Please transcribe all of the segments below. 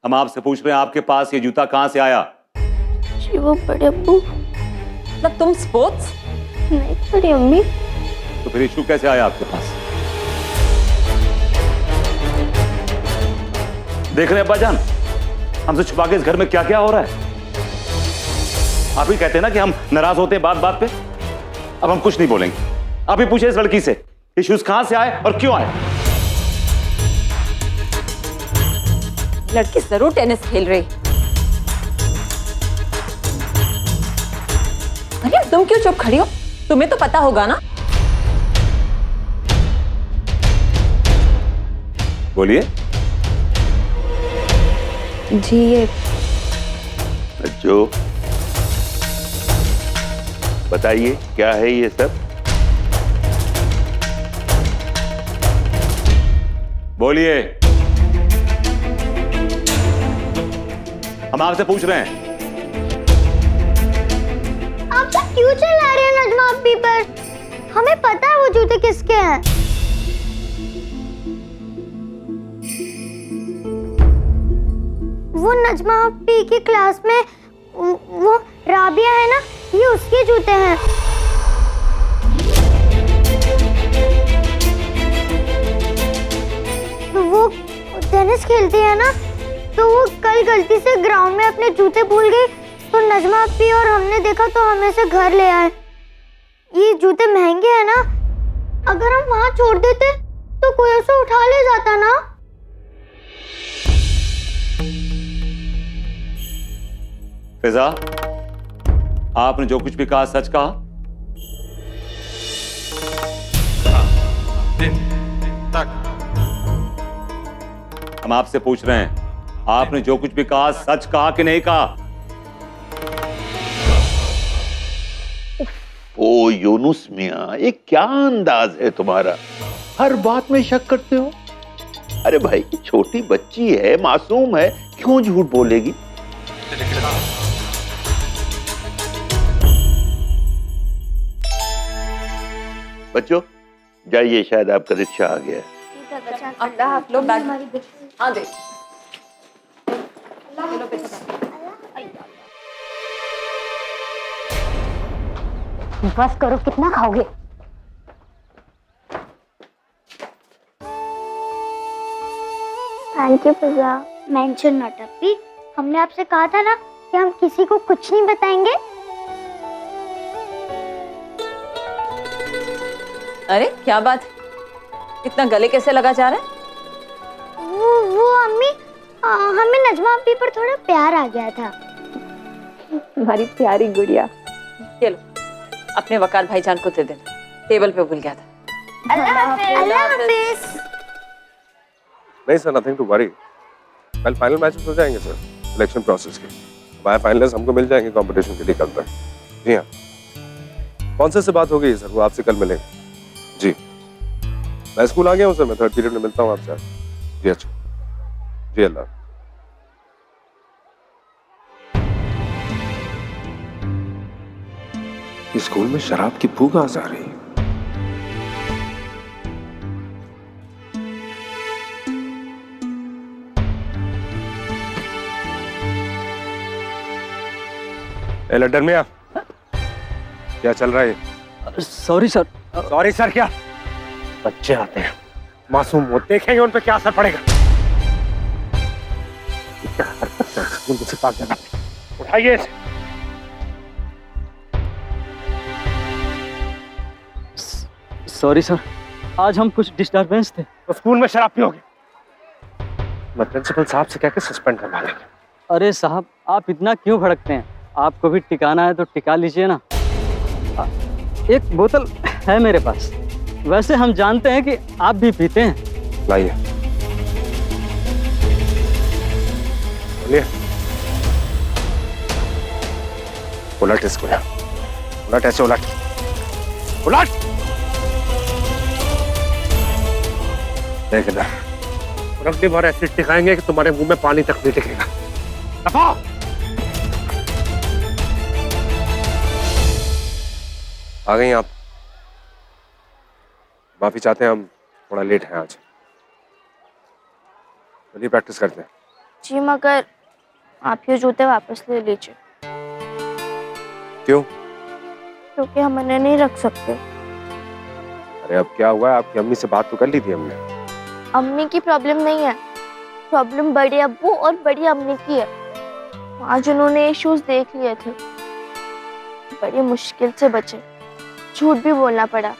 हम आपसे पूछ रहे हैं आपके पास ये जूता कहां से आया? जी वो बड़े अब्बू। मतलब तुम स्पोर्ट्स? नहीं बड़ी अम्मी। तो फिर ये शू कैसे आया आपके पास? देख रहे हैं अब्बाजान, हमसे छुपा के इस घर में क्या क्या हो रहा है। आप ही कहते हैं ना कि हम नाराज होते हैं बात बात पे। अब हम कुछ नहीं बोलेंगे। आप ही पूछे इस लड़की से ये शूज कहां से आए और क्यों आए। लड़की जरूर टेनिस खेल रही। अरे तुम क्यों चुप खड़ी हो? तुम्हें तो पता होगा ना। बोलिए। जी ये जो बताइए क्या है ये सब? बोलिए। हम आपसे पूछ रहे हैं। आप सब क्यों चिल्ला रहे हैं नजमा अप्पी पर? हमें पता है वो जूते किसके हैं। वो नजमा अप्पी की क्लास में वो राबिया है ना, ये उसके जूते हैं। वो टेनिस खेलती है ना, तो वो कल गलती से ग्राउंड में अपने जूते भूल गई, तो नजमा अप्पी और हमने देखा तो हमें से घर ले आए। ये जूते महंगे हैं ना, अगर हम वहां छोड़ देते तो कोई उसे उठा ले जाता ना। फिजा, आपने जो कुछ भी कहा सच कहा? हम आपसे पूछ रहे हैं, आपने जो कुछ भी कहा सच कहा कि नहीं कहा? ओ यूनुस मियां, ये क्या अंदाज है तुम्हारा? हर बात में शक करते हो। अरे भाई छोटी बच्ची है, मासूम है, क्यों झूठ बोलेगी? बच्चों जाइए, शायद आपका रिक्शा आ गया है। अल्लाह आप लो बैग। हाँ दे। बस करो, कितना खाओगे? Thank you Fiza. Mention not अप्पी, हमने आपसे कहा था ना कि हम किसी को कुछ नहीं बताएंगे। अरे क्या बात, इतना गले कैसे लगा जा रहा है? वो अम्मी, हमें नजमा अप्पी पर थोड़ा प्यार आ गया था। हमारी प्यारी गुड़िया। ये लो, अपने वकार भाईजान को दे देना, टेबल पे भूल गया था। अल्लाह हाफिज। नहीं सर, नथिंग टू वरी। कल फाइनल मैचेस हो जाएंगे सर, सिलेक्शन प्रोसेस के। बाय फाइनलिस्ट हमको मिल जाएंगे कंपटीशन के लिए कल तक। जी हाँ। कौन से बात हो गई सर? वो आपसे कल मिलेंगे। जी मैं स्कूल आ गया हूँ सर, मैं थर्ड पीरियड में मिलता हूँ आपसे। जी अच्छा जी, अल्लाह। इस स्कूल में शराब की बू कहां से आ रही है? ए लड्डन मियां, क्या चल रहा है? Sorry sir. सॉरी सर क्या? बच्चे आते हैं, मासूम वो, देखेंगे उन पे क्या असर पड़ेगा। क्या हरकत है स्कूल के सिपाही जाना। उठाइए इसे। सॉरी सर, आज हम कुछ डिस्टर्बेंस थे। तो स्कूल में शराब पियोगे? मैं प्रिंसिपल साहब से कहकर सस्पेंड करवा देंगे। अरे साहब, आप इतना क्यों भड़कते हैं? आपको भी टिकाना है तो टिका लीजिए ना। एक बोतल है मेरे पास, वैसे हम जानते हैं कि आप भी पीते हैं। लाइए। बोलिए। उलट इसको यार, उलट ऐसे उलट, उलट। देख इधर, रगड़ी भर ऐसे टिकाएंगे कि तुम्हारे मुंह में पानी तक नहीं टिकेगा। दफा। आ गई आप? माफी चाहते हैं हम थोड़ा लेट है आज। चलिए प्रैक्टिस करते हैं। जी मगर आप ये जूते वापस ले लीजिए, क्यों? क्योंकि हम इन्हें नहीं रख सकते। अरे अब क्या हुआ है? आपकी अम्मी से बात तो कर ली थी हमने। अम्मी की प्रॉब्लम नहीं है, प्रॉब्लम बड़े अब्बू और बड़ी अम्मी की है। आज उन्होंने ये शूज देख लिए थे, बड़ी मुश्किल से बचे, झूठ भी बोलना पड़ा,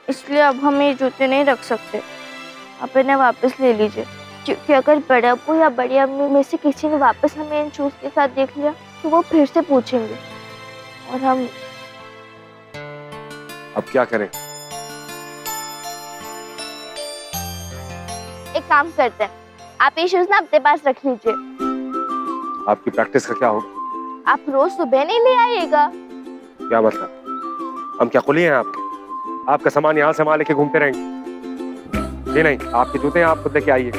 इसलिए अब हम ये जूते नहीं रख सकते। आप इन्हें वापस ले लीजिए, क्योंकि अगर बड़े अब्बू या बड़ी अम्मी में से किसी ने वापस हमें इन शूज के साथ देख लिया तो वो फिर से पूछेंगे और हम अब क्या करें? एक काम करते हैं, आप ये शूज ना अपने पास रख लीजिए। आपकी प्रैक्टिस का क्या होगा? आप रोज सुबह नहीं ले आइएगा। क्या मतलब? हम क्या कुली हैं आपके? आपका सामान यहाँ से वहाँ लेके घूमते रहेंगे? जी नहीं, आपके जूते हैं, आप खुद लेके आइए।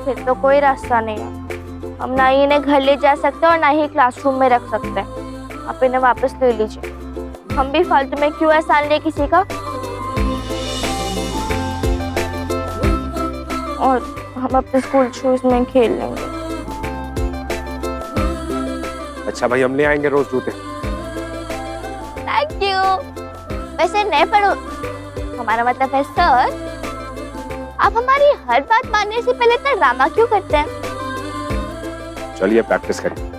फिर तो कोई रास्ता नहीं है, हम ना ही इन्हें घर ले जा सकते और ना ही क्लासरूम में रख सकते हैं। आप इन्हें वापस ले लीजिए, हम भी फालतू में क्यों एहसान ले किसी का। और हम अपने स्कूल शूज में खेल लेंगे। अच्छा भाई, हम ले आएंगे रोज जूते। Thank you. वैसे नहीं पढ़ो, हमारा मतलब है सर, आप हमारी हर बात मानने से पहले इतना ड्रामा क्यों करते हैं? चलिए प्रैक्टिस करिए।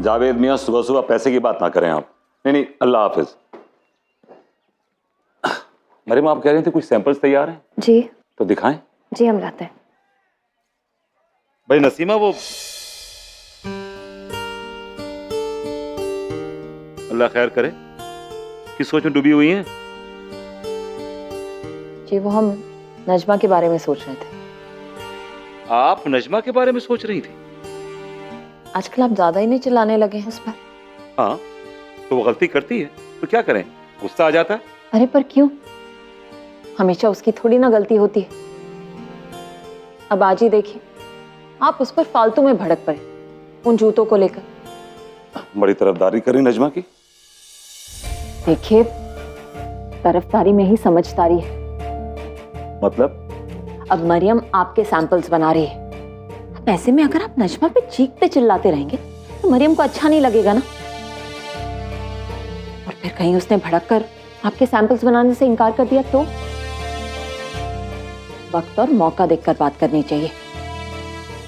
जावेद मियाँ, सुबह सुबह पैसे की बात ना करें आप। नहीं नहीं, अल्लाह हाफिज। मरियम, आप कह रही थी कुछ सैंपल्स तैयार हैं? जी तो दिखाएं। जी, हम लाते हैं। भाई नसीमा, वो अल्लाह खैर करे, किस सोच में डूबी हुई हैं? जी वो हम नजमा के बारे में सोच रहे थे। आप नजमा के बारे में सोच रही थी? आजकल आप ज्यादा ही नहीं चिल्लाने लगे हैं उस पर। हाँ, तो वो गलती करती है तो क्या करें, गुस्सा आ जाता है। अरे पर क्यों? हमेशा उसकी थोड़ी ना गलती होती है। अब आज ही देखिए, आप उस पर फालतू में भड़क पड़े उन जूतों को लेकर। बड़ी तरफदारी करी नजमा की। देखिए, तरफदारी में ही समझदारी है। मतलब? अब मरियम आपके सैंपल्स बना रही है, अब ऐसे में अगर आप नजमा पे चीखते चिल्लाते रहेंगे तो मरियम को अच्छा नहीं लगेगा ना। और फिर कहीं उसने भड़क कर आपके सैंपल्स बनाने से इनकार कर दिया तो? वक्त और मौका देखकर बात करनी चाहिए।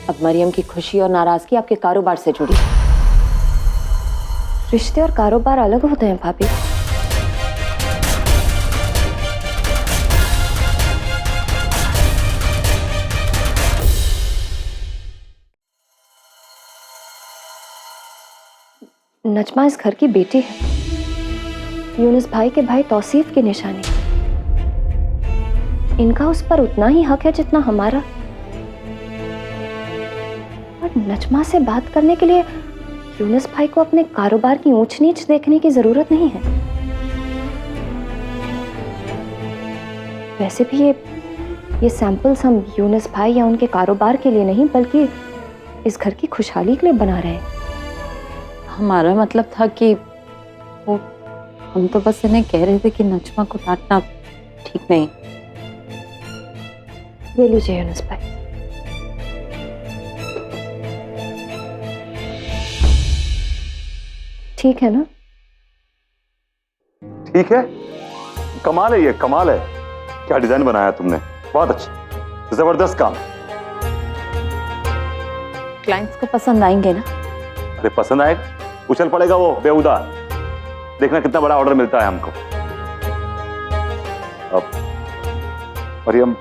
अब मरियम की खुशी और नाराजगी आपके कारोबार से जुड़ी। रिश्ते और कारोबार अलग होते हैं भाभी। नजमा इस घर की बेटी है, यूनुस भाई के भाई तौसीफ की निशानी। इनका उस पर उतना ही हक है जितना हमारा। और नजमा से बात करने के लिए यूनुस भाई को अपने कारोबार की ऊंच नीच देखने की जरूरत नहीं है। वैसे भी ये सैंपल्स हम यूनुस भाई या उनके कारोबार के लिए नहीं बल्कि इस घर की खुशहाली के लिए बना रहे हैं। हमारा मतलब था कि वो, हम तो बस इन्हें कह रहे थे कि नजमा को डांटना ठीक नहीं। ले लीजिए यूनुस भाई। ठीक है ना? ठीक है, कमाल है, ये कमाल है। क्या डिजाइन बनाया तुमने, बहुत अच्छा, जबरदस्त काम। क्लाइंट्स को पसंद आएंगे ना? अरे पसंद आएगा, उछल पड़ेगा वो बेहुदा। देखना कितना बड़ा ऑर्डर मिलता है हमको। अब मरियम,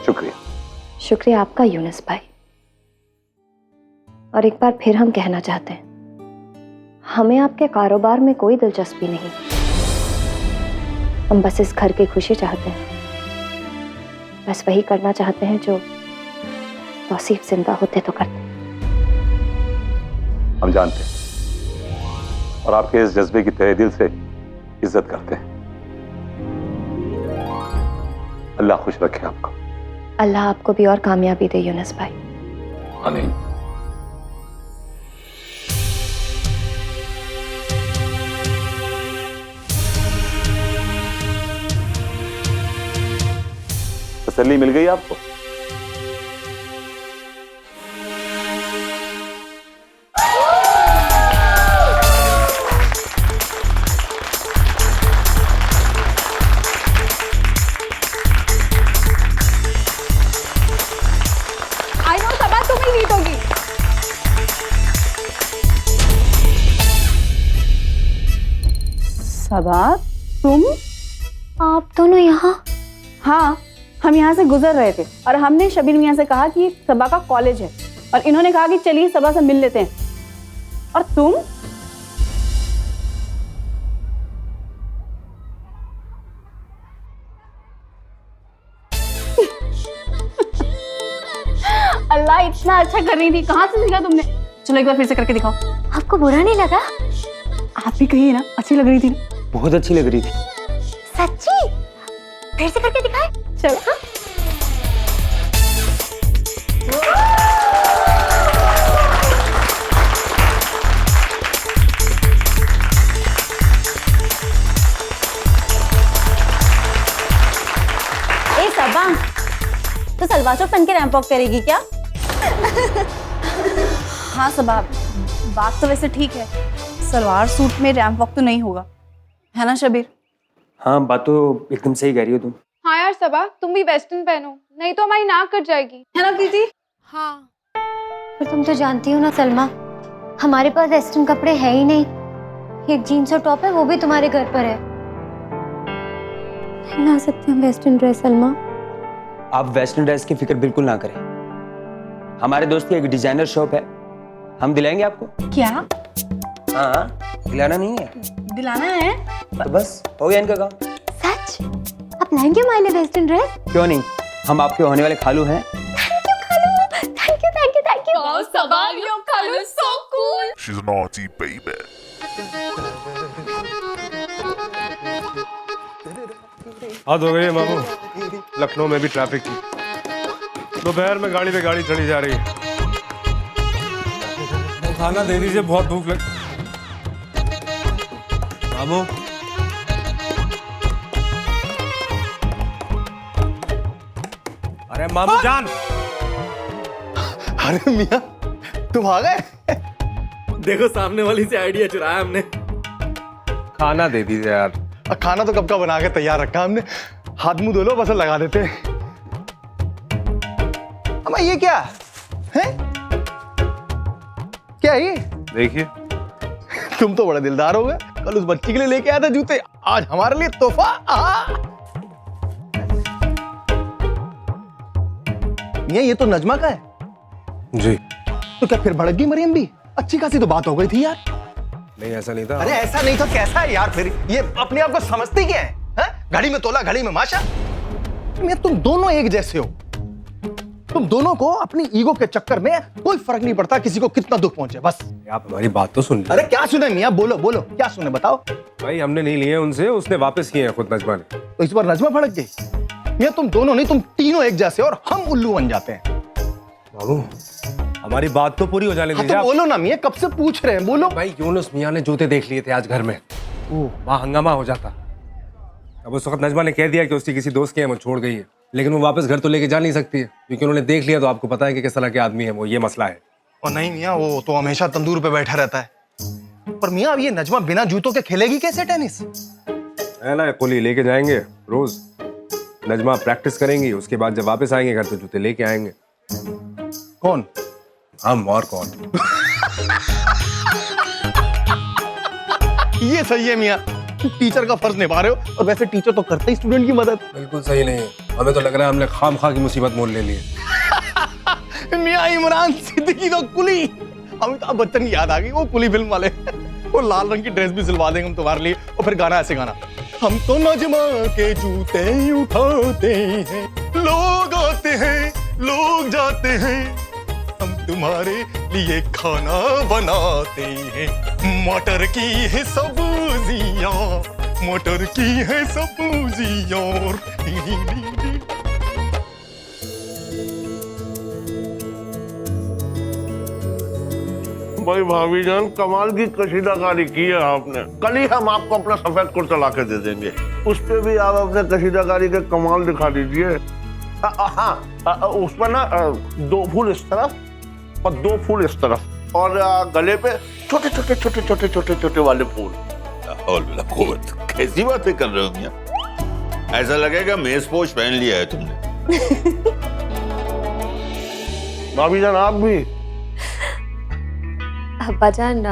शुक्रिया। शुक्रिया आपका यूनुस भाई। और एक बार फिर हम कहना चाहते हैं, हमें आपके कारोबार में कोई दिलचस्पी नहीं। हम बस इस घर की खुशी चाहते हैं, बस वही करना चाहते हैं जो तौसीफ जिंदा होते तो करते। हम जानते हैं और आपके इस जज्बे की तहे दिल से इज्जत करते हैं। अल्लाह खुश रखे आपको। अल्लाह आपको भी और कामयाबी दे यूनुस भाई। आमीन। तसल्ली मिल गई आपको? आई नो सबा, तुम ही जीत होगी। सबा, तुम? आप दोनों यहाँ? हाँ, हम यहाँ से गुजर रहे थे और हमने शबीर मियाँ से कहा कि सबा का कॉलेज है और इन्होंने कहा कि चलिए सबा से मिल लेते हैं। और तुम? अल्लाह, इतना अच्छा कर रही थी, कहाँ से सीखा तुमने? चलो एक बार फिर से करके दिखाओ। आपको बुरा नहीं लगा? आप भी कहिए ना, अच्छी लग रही थी ना? बहुत अच्छी लग रही थी। सच्ची? फिर से करके दिखाए? चलो। हाँ? ए सबा, तो सलवार सूट पहन के रैंप वॉक करेगी क्या? हाँ सबा, बात तो वैसे ठीक है, सलवार सूट में रैंप वॉक तो नहीं होगा, है ना शबीर? हाँ, बात तो एकदम सही कह रही हो तुम। हाँ यार सबा, तुम भी वेस्टर्न पहनो, नहीं तो हमारी नाक कट जाएगी, है ना प्रीति? हाँ। पर तुम तो जानती हो ना सलमा, हमारे पास वेस्टर्न कपड़े है ही नहीं। एक जीन्स और टॉप है, वो भी तुम्हारे घर पर है। नहीं ला सकते हम वेस्टर्न ड्रेस सलमा। आप वेस्टर्न ड्रेस की फिक्र बिल्कुल ना करें। हमारे दोस्त की एक डिजाइनर शॉप है, हम दिलाएंगे आपको। क्या? हाँ, दिलाना नहीं है दिलाना है? तो बस हो गया इनका काम। सच? आप लाएंगे हमारे लिए वेस्टर्न ड्रेस? क्यों नहीं, हम आपके होने वाले खालू हैं। थैंक यू खालू, thank you thank you thank you. Oh, Sabah, your color is so cool. She's naughty, baby. हद हो गई है मामू, लखनऊ में भी ट्रैफिक की। दोपहर में गाड़ी पे गाड़ी चढ़ी जा रही है। खाना दे दीजिए, बहुत भूख लग। मामू, अरे मामू जान। अरे मियां, तुम आ गए? देखो सामने वाली से आइडिया चुराया हमने। खाना दे दीजिए यार। खाना तो कब का बना के तैयार रखा हमने, हाथ मुंह धो लो, बस लगा देते हैं। अम्मा ये क्या है? क्या है ये? देखिए, तुम तो बड़े दिलदार हो गए, कल उस बच्ची के लिए लेके आया था जूते, आज हमारे लिए तोहफा। ये तो नजमा का है जी। तो क्या फिर भड़क गई मरियम भी? अच्छी खासी तो बात हो गई थी यार। नहीं ऐसा नहीं था। अरे ऐसा नहीं था, कैसा है यार? फिर ये अपने आप को समझती क्या है? घड़ी में तोला, घड़ी में माशा। तुम दोनों एक जैसे हो। तुम दोनों को अपनी ईगो के चक्कर में कोई फर्क नहीं पड़ता किसी को कितना दुख पहुंचे, बस। आप हमारी बात तो सुन लीजिए। अरे क्या सुने मियां? बोलो बोलो, क्या सुने बताओ। भाई हमने नहीं लिए उनसे, उसने वापस किए हैं खुद नजमा ने। तो इस बार नजमा भड़क गई? मियां तुम दोनों नहीं, तुम तीनों एक जैसे और हम उल्लू बन जाते हैं। बाबू हमारी बात तो पूरी हो जाने दीजिए। तो बोलो ना मियां, कब से पूछ रहे हैं, बोलो। भाई यूनुस मियां ने जूते देख लिए थे आज घर में, वहां हंगामा हो जाता। अब उस वक्त नजमा ने कह दिया कि उसकी किसी दोस्त के यहाँ वो छोड़ गई है, लेकिन वो वापस घर तो लेके जा नहीं सकती है क्योंकि उन्होंने देख लिया। तो आपको पता है कि किस तरह के आदमी है वो, ये मसला है। और नहीं मियां, वो तो हमेशा तंदूर पे बैठा रहता है। पर मियां अब ये नजमा बिना जूतों के खेलेगी कैसे टेनिस? है ना, कुली लेके जाएंगे रोज, नजमा प्रैक्टिस करेंगी, उसके बाद जब वापस आएंगे घर तो जूते लेके आएंगे। कौन? हम और कौन? ये सही है मियां, टीचर का फर्ज निभा रहे हो। और वैसे टीचर तो करते ही स्टूडेंट की मदद। बिल्कुल सही नहीं है, हमें तो लग रहा है हमने खामखा की मुसीबत मोल ले ली है। मियां इमरान सिद्दीकी तो कुली, अमिताभ बच्चन की याद आ गई, वो कुली फिल्म वाले। वो लाल रंग की ड्रेस भी सिलवा देंगे हम तुम्हारे लिए। और फिर गाना ऐसे गाना, हम तो नजमा के जूते उठाते हैं, लोग आते हैं लोग जाते हैं, हम तुम्हारे लिए खाना बनाते हैं, मटर की है सब्जियां, मटर की है सब्जियां। भाई भाभी जान, कमाल की कशीदाकारी की है आपने। कल ही हम आपको अपना सफेद कुर्ता ला के दे देंगे, उस पे भी आप अपने कशीदाकारी के कमाल दिखा दीजिए। हाँ, उस पर ना 2 फूल इस तरफ और 2 फूल इस तरफ, और गले पे छोटे छोटे छोटे छोटे छोटे छोटे वाले फूल। कैसी बातें कर रहे हो मियां? ऐसा लगेगा मेजपोश पहन लिया है तुमने। भाभी जान आप भी। अब्बा जान,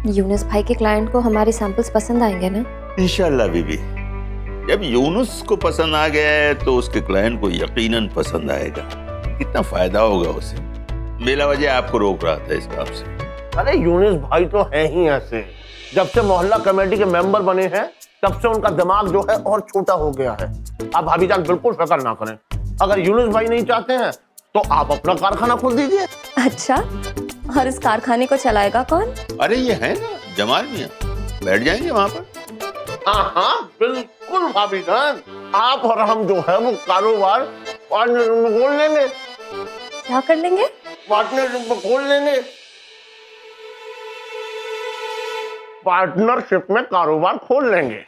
यूनुस भाई के क्लाइंट को हमारे सैंपल्स पसंद आएंगे ना? इंशाल्लाह बीबी, जब यूनुस को पसंद आ गया है तो उसके क्लाइंट को यकीनन पसंद आएगा। कितना फायदा होगा उसे। बेला वजह आपको रोक रहा था इस काम से। अरे यूनुस भाई तो है ही ऐसे, जब से मोहल्ला कमेटी के मेंबर बने हैं तब से उनका दिमाग जो है और छोटा हो गया है। आप भाभी जान बिल्कुल फिक्र ना करें, अगर यूनुस भाई नहीं चाहते हैं तो आप अपना कारखाना खोल दीजिए। अच्छा, और इस कारखाने को चलाएगा कौन? अरे ये है ना जमाल मियां, बैठ जाएंगे वहां पर। हाँ बिल्कुल भाभी जान, आप और हम जो है वो कारोबार पार्टनरशिप में खोल लेंगे। क्या कर लेंगे? पार्टनरशिप में खोल लेंगे। पार्टनरशिप में कारोबार खोल लेंगे।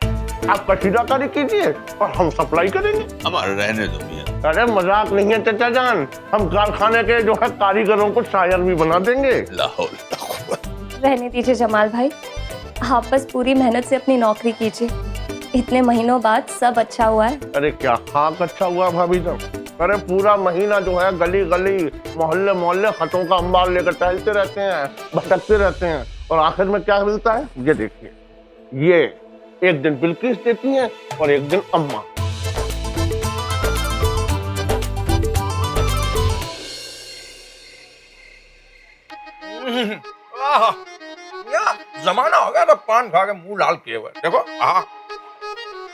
आप कशीदाकारी कीजिए और हम सप्लाई करेंगे। हमारे रहने दो मियां। अरे मजाक नहीं है चाचा जान, हम कारखाने के जो है कारीगरों को शायर भी बना देंगे। लाहौल रहने दीजिए जमाल भाई, आप बस पूरी मेहनत से अपनी नौकरी कीजिए। इतने महीनों बाद सब अच्छा हुआ है। अरे क्या खाक अच्छा हुआ भाभी जान। अरे पूरा महीना जो है गली गली मोहल्ले मोहल्ले खतों का अंबार लेकर टहलते रहते हैं, भटकते रहते हैं, और आखिर में क्या मिलता है ये देखिए। ये एक दिन बिल्किस देती हैं और एक दिन अम्मा। जमाना हो गया तो पान खा के मुंह लाल किए हुए। देखो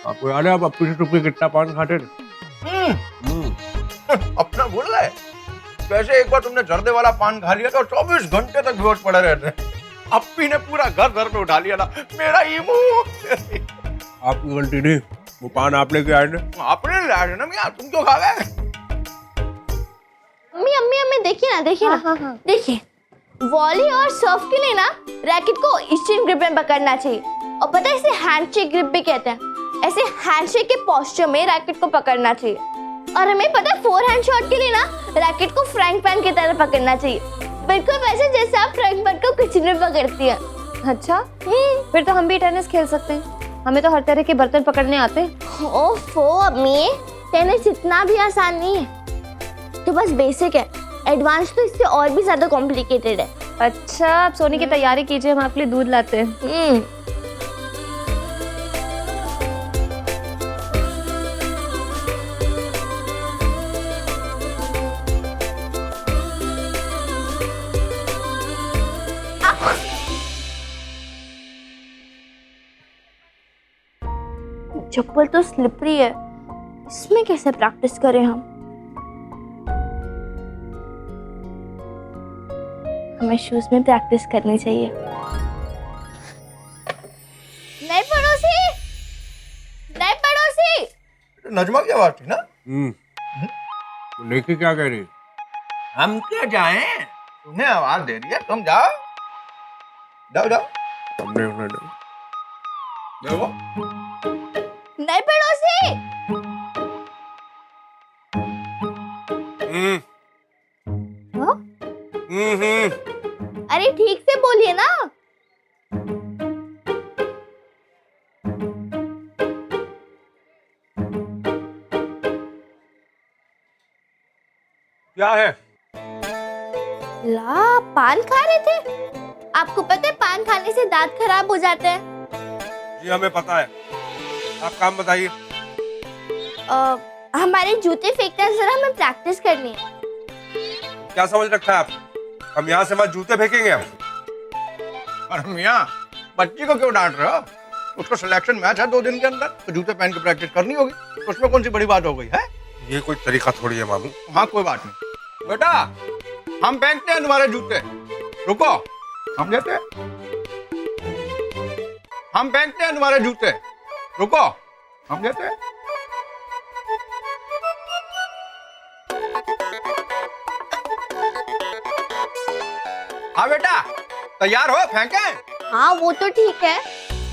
आपको याद है आप अपनी टुप्पी कितना पान खाते थे? अपना भूल गए? वैसे एक बार तुमने जर्दे वाला पान खा लिया तो 24 घंटे तक बेहोश पड़े रहते। अपी ने पूरा घर पे उठा लिया ना, मेरा ही मुंह। आपकी गलती नहीं, वो पान आप लेके आए थे। आपने लाया था ना मियां, तुम क्यों खा गए? अम्मी अम्मी अम्मी देखिए ना, देखिए ना, देखिए वॉली और सर्फ के लिए ना रैकेट को ईस्टर्न ग्रिप में पकड़ना चाहिए, और पता है इसे हैंडशेक ग्रिप भी कहते हैं। ऐसे हैंडशेक के पोस्चर में रैकेट को पकड़ना चाहिए। और हमें पता है फोरहैंड शॉट के लिए ना रैकेट को फ्रैंक पैन की तरह पकड़ना चाहिए, बिल्कुल वैसे जैसे आप फ्रैंक पैन को कुछ नहीं पकड़ती है। अच्छा, फिर तो हम भी टेनिस खेल सकते हैं। हमें तो हर तरह के बर्तन पकड़ने आते हैं। ओफो अम्मी, टेनिस इतना भी आसान नहीं है, तो बस बेसिक है। एडवांस तो इससे और भी ज्यादा कॉम्प्लिकेटेड है। अच्छा, आप सोने की तैयारी कीजिए, हम आपके लिए दूध लाते हैं। चप्पल तो स्लिपरी है, इसमें कैसे प्रैक्टिस करें हम? हमें शूज में प्रैक्टिस करनी चाहिए। नहीं पड़ोसी, नहीं पड़ोसी। नजमा की आवाज थी ना? लेके क्या कह रही? हम क्या जाएं? तुम्हें आवाज दे रही है, तुम जाओ जाओ जाओ। देखो नहीं पड़ोसी। अरे ठीक से बोलिए ना। क्या है? ला, पान खा रहे थे? आपको पता है पान खाने से दांत खराब हो जाते हैं? जी हमें पता है, आप काम बताइए। हमारे जूते फेंकना जरा हमें प्रैक्टिस करनी है। क्या समझ रखा है आप? हम यहाँ से हमारे जूते फेंकेंगे हम? अरे मियां, बच्ची को क्यों डांट रहे हो? उसको सिलेक्शन मैच है 2 दिन के अंदर, तो जूते पहन के प्रैक्टिस करनी होगी। उसमें कौन सी बड़ी बात हो गई है? ये कोई तरीका थोड़ी है मामू। हाँ कोई बात नहीं बेटा, हम फेंकते हैं तुम्हारे जूते। रुको, हम देते हैं। हम फेंकते हैं तुम्हारे जूते। रुको, हम देते हैं। हाँ बेटा, तैयार हो? फेंके? हाँ वो तो ठीक है,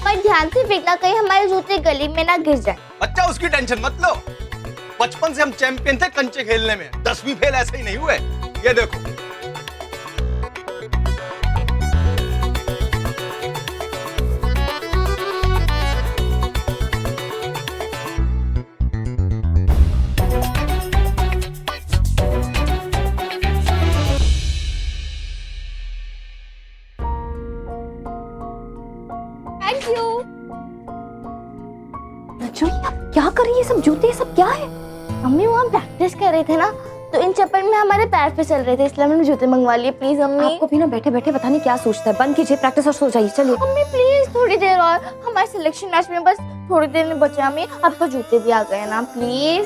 पर ध्यान से फेंकना, कहीं हमारे जूते गली में ना गिर जाए। अच्छा उसकी टेंशन मत लो, बचपन से हम चैंपियन थे कंचे खेलने में, 10वीं फेल ऐसे ही नहीं हुए। ये देखो थैंक यू। नज्मा, आप क्या कर रही है? सब जूते, ये सब क्या है? मम्मी वहाँ प्रैक्टिस कर रहे थे ना, तो इन चप्पल में हमारे पैर फिसल रहे थे, इसलिए हमने जूते मंगवा लिए। Please mummy. आपको भी ना बैठे बैठे पता नहीं क्या सोचता है। बंद कीजिए प्रैक्टिस और सो जाइए। चलिए मम्मी प्लीज थोड़ी देर और, हमारे सिलेक्शन मैच में बस थोड़ी देर में बचा। मम्मी अब तो जूते भी आ गए ना, please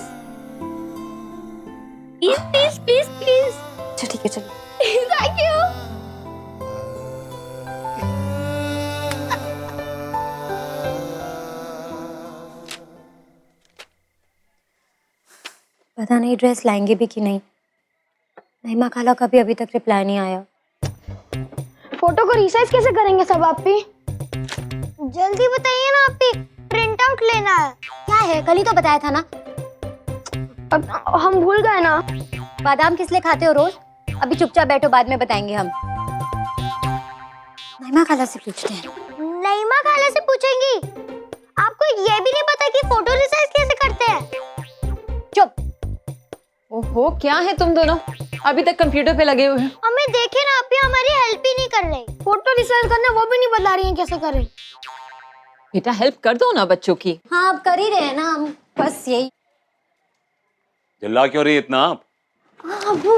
please please please please. अच्छा ठीक है, चलिए। Thank you. पता नहीं ड्रेस लाएंगे भी कि नहीं। महिमा खाला का भी अभी तक रिप्लाई नहीं आया। फोटो को रिसाइज कैसे करेंगे सब आपी? जल्दी बताइए ना आपी, प्रिंट आउट लेना है। क्या है? कल ही तो बताया था ना। अब हम भूल गए ना। बादाम किस लिए खाते हो रोज? अभी चुपचाप बैठो, बाद में बताएंगे हम। महिमा खाला से पूछते हैं। नईमा खाला से पूछेंगी? आपको ये भी नहीं पता कि फोटो रिसाइज कैसे करते हैं? चुप। ओहो, क्या है तुम दोनों अभी तक कंप्यूटर पे लगे हुए हैं? हमें देखे ना, आप हमारी हेल्प ही नहीं कर रहे। फोटो रिसाइज करना वो भी नहीं बता रही हैं कैसे करें। बेटा हेल्प कर दो ना बच्चों की। हाँ आप कर ही रहे हैं ना, हम बस यही। चिल्ला क्यों रही इतना आप? हाँ, वो